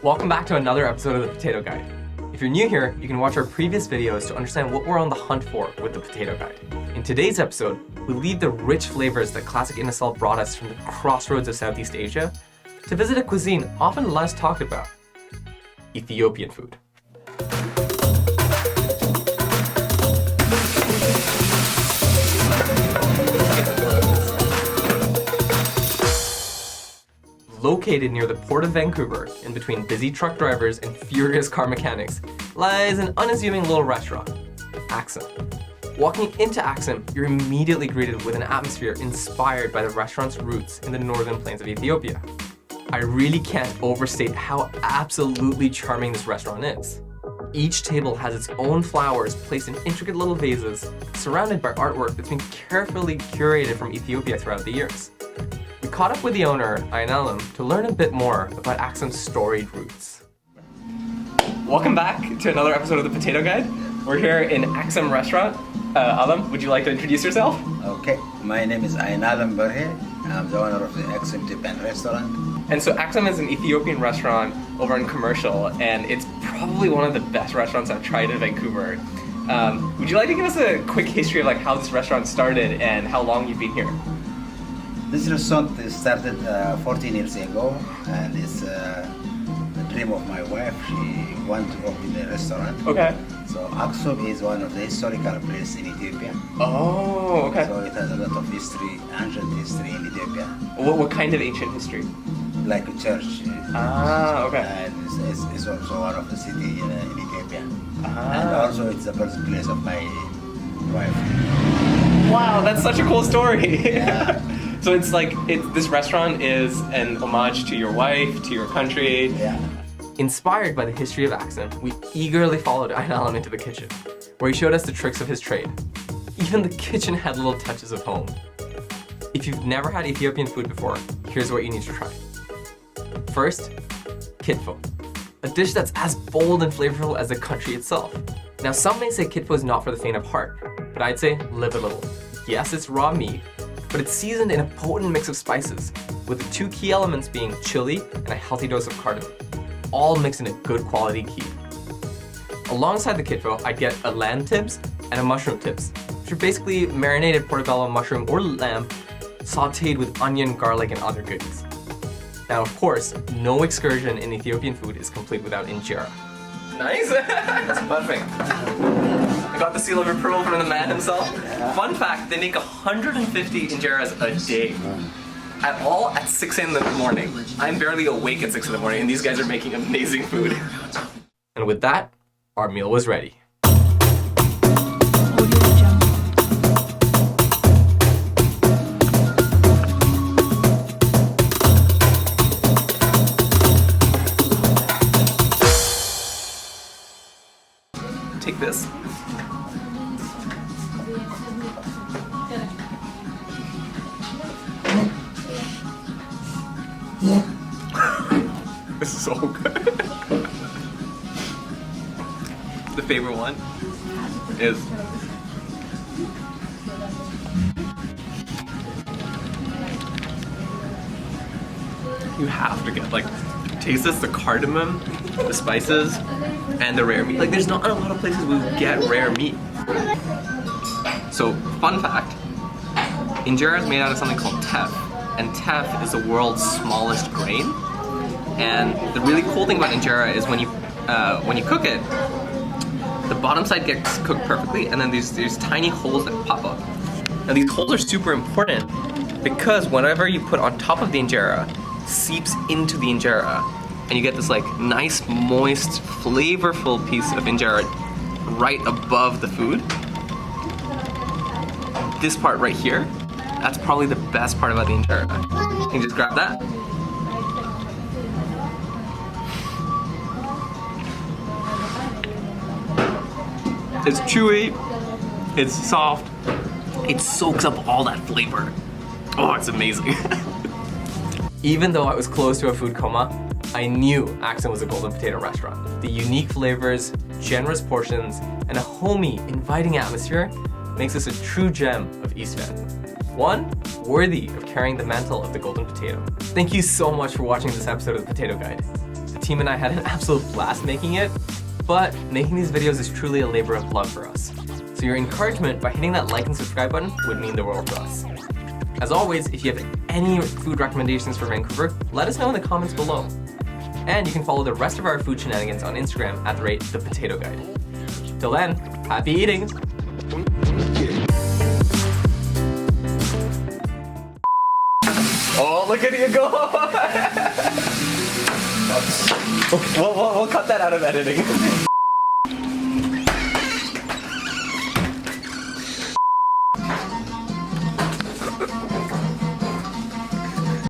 Welcome back to another episode of The Potato Guide. If you're new here, you can watch our previous videos to understand what we're on the hunt for with The Potato Guide. In today's episode, we leave the rich flavors that classic Inasal brought us from the crossroads of Southeast Asia to visit a cuisine often less talked about, Ethiopian food. Located near the Port of Vancouver, in between busy truck drivers and furious car mechanics, lies an unassuming little restaurant, Axum. Walking into Aksum, you're immediately greeted with an atmosphere inspired by the restaurant's roots in the northern plains of Ethiopia. I really can't overstate how absolutely charming this restaurant is. Each table has its own flowers placed in intricate little vases, surrounded by artwork that's been carefully curated from Ethiopia throughout the years. We caught up with the owner, Axum, to learn a bit more about Aksum's storied roots. Welcome back to another episode of The Potato Guide. We're here in Aksum restaurant. Alam, would you like to introduce yourself? Okay, my name is Axum Berhe. I'm the owner of the Axum Ethiopian restaurant. And so Aksum is an Ethiopian restaurant over in Commercial, and it's probably one of the best restaurants I've tried in Vancouver. Would you like to give us a quick history of how this restaurant started and how long you've been here? This restaurant started 14 years ago, and it's the dream of my wife. She wanted to open a restaurant. Okay. So Aksum is one of the historical places in Ethiopia. Oh, okay. So it has a lot of history, ancient history in Ethiopia. What kind of ancient history? Like a church. Ah, okay. And it's also one of the city in Ethiopia. Ah. And also it's the birthplace of my wife. Wow, that's such a cool story. Yeah. So it's this restaurant is an homage to your wife, to your country. Yeah. Inspired by the history of Aksum, we eagerly followed Axum into the kitchen, where he showed us the tricks of his trade. Even the kitchen had little touches of home. If you've never had Ethiopian food before, here's what you need to try. First, kitfo, a dish that's as bold and flavorful as the country itself. Now some may say kitfo is not for the faint of heart, but I'd say live a little. Yes, it's raw meat, but it's seasoned in a potent mix of spices, with the two key elements being chili and a healthy dose of cardamom, all mixed in a good quality key. Alongside the kitfo, I get a lamb tips and a mushroom tips, which are basically marinated portobello mushroom or lamb sauteed with onion, garlic, and other goodies. Now, of course, no excursion in Ethiopian food is complete without injera. Nice! That's perfect. I got the seal of approval from the man himself. Yeah. Fun fact, they make 150 injeras a day. At 6 in the morning. I'm barely awake at 6 in the morning, and these guys are making amazing food. And with that, our meal was ready. Take this. This is so good. The favorite one is you have to get taste this, the cardamom, the spices, and the rare meat. There's not a lot of places we get rare meat. So, fun fact, injera is made out of something called teff, and teff is the world's smallest grain. And the really cool thing about injera is when you cook it, the bottom side gets cooked perfectly, and then there's tiny holes that pop up. Now these holes are super important because whatever you put on top of the injera seeps into the injera, and you get this nice, moist, flavorful piece of injera right above the food. This part right here, that's probably the best part about the injera. You can just grab that. It's chewy, it's soft, it soaks up all that flavor. Oh, it's amazing. Even though I was close to a food coma, I knew Aksum was a golden potato restaurant. The unique flavors, generous portions, and a homey, inviting atmosphere makes this a true gem of East Van. One worthy of carrying the mantle of the golden potato. Thank you so much for watching this episode of The Potato Guide. The team and I had an absolute blast making it, but making these videos is truly a labor of love for us. So your encouragement by hitting that like and subscribe button would mean the world to us. As always, if you have any food recommendations for Vancouver, let us know in the comments below. And you can follow the rest of our food shenanigans on Instagram at @ThePotatoGuide. Till then, happy eating! Oh, look at you go! We'll cut that out of editing.